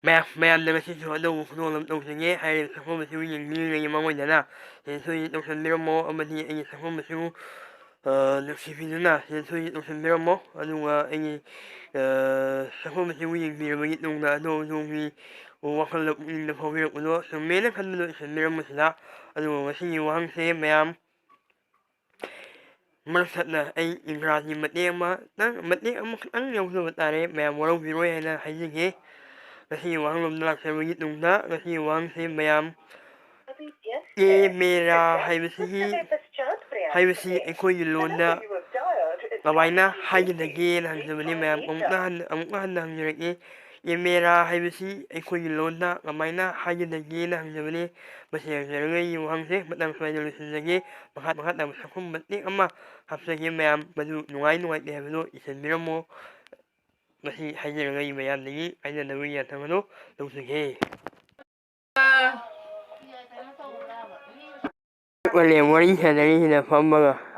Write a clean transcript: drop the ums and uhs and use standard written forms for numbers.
ꯃꯌꯥꯝꯗ ꯉꯁꯤꯁꯨ ꯑꯅꯧꯕ ꯈꯨꯗꯣꯜ ꯑꯃ ꯇꯧꯖꯒꯦ ꯍꯥꯏꯔꯤꯕ ꯁꯛꯐꯝ ꯑꯁꯤ ꯌꯦꯡꯕꯤꯔꯤꯉꯩꯒꯤ ꯃꯥꯡꯑꯣꯏꯅꯅ ꯁꯦꯟꯁꯣꯏ ꯇꯧꯁꯟꯕꯤꯔꯝꯃꯣ ꯑꯃꯗꯤ ꯑꯩꯒꯤ ꯁꯛꯐꯝ ꯑꯁꯤ ꯅꯨꯡꯁꯤꯕꯤꯗꯨꯅ ꯁꯦꯟꯁꯣꯏ ꯇꯧꯁꯟꯕꯤꯔꯝꯃꯣ ꯑꯗꯨꯒ ꯑꯩꯒꯤ ꯁꯛꯐꯝ ꯑꯁꯤꯕꯨ ꯌꯦꯡꯕꯤꯔꯕꯒꯤ ꯇꯨꯡꯗ ꯑꯗꯣꯝꯒꯤ ꯋꯥꯈꯜꯗ ꯄꯨꯛꯅꯤꯡꯗ ꯐꯥꯎꯕꯤꯔꯛꯄꯗꯣ ꯆꯨꯝꯃꯦꯅ ꯈꯟꯕꯗꯣ ꯏꯁꯟꯕꯤꯔꯝꯕꯁꯤꯗ ꯑꯗꯨꯒ ꯉꯁꯤꯒꯤ ꯋꯥꯍꯪꯁꯦ ꯃꯌꯥꯝ ꯃꯔꯛ ꯊꯠꯅ ꯑꯩ ꯏꯪꯒ꯭ꯔꯥꯖꯤ ꯃꯇꯦꯛ ꯑꯃꯈꯛꯇꯪ ꯌꯥꯎꯖꯕ ꯇꯥꯔꯦ ꯃꯌꯥꯝ ꯋꯥꯔꯧꯕꯤꯔꯣꯏ ꯍꯥꯏꯅ ꯍꯥꯏꯖꯒꯦ ꯉꯁꯤꯒꯤ ꯋꯥꯍꯪꯂꯣꯝꯗ ꯂꯥꯛꯆꯕꯒꯤ ꯇꯨꯡꯗ ꯉꯁꯤꯒꯤ ꯋꯥꯍꯪꯁꯤ ꯃꯌꯥꯝ ꯑꯦ ꯃꯦꯔꯥ ꯍꯥꯏꯕꯁꯤ ꯑꯩꯈꯣꯏꯒꯤ ꯂꯣꯟꯗ ꯀꯃꯥꯏꯅ ꯍꯥꯏꯒꯗꯒꯦꯅ ꯍꯪꯖꯕꯅꯤ ꯃꯌꯥꯝ ꯑꯃꯨꯛꯀ ꯍꯟꯅ ꯍꯪꯖꯔꯛꯏ ꯑꯦ ꯃꯦꯔꯥ ꯍꯥꯏꯕꯁꯤ ꯑꯩꯈꯣꯏꯒꯤ ꯂꯣꯟꯗ ꯀꯃꯥꯏꯅ ꯍꯥꯏꯒꯗꯒꯦꯅ ꯍꯪꯖꯕꯅꯤ ꯃꯁꯤ ꯍꯪꯖꯔꯒ ꯑꯩꯒꯤ ꯋꯥꯍꯪꯁꯦ ꯃꯇꯝ ꯁ꯭ꯋꯥꯏꯗ ꯂꯣꯏꯁꯤꯟꯖꯒꯦ ꯃꯈꯥ ꯇꯥꯕ ꯁꯛꯐꯝ ꯃꯇꯦꯛ ꯑꯃ ꯍꯥꯞꯆꯒꯦ ꯃꯌꯥꯝ ꯃꯗꯨ ꯅꯨꯡꯉꯥꯏꯇꯦ ꯍꯥꯏꯕꯗꯨ ꯏꯁꯟꯕꯤꯔꯝꯃꯣ ꯃꯁꯤ ꯍꯥꯏꯖꯔꯒ ꯑꯩ ꯃꯌꯥꯝꯗꯒꯤ ꯀꯥꯏꯅꯅꯕꯒꯤ ꯌꯥꯊꯪ ꯑꯗꯨ ꯂꯧꯖꯒꯦ ꯋꯥꯔꯤ ꯁꯥꯟꯅꯔꯤꯁꯤꯅ ꯐꯝꯃꯒ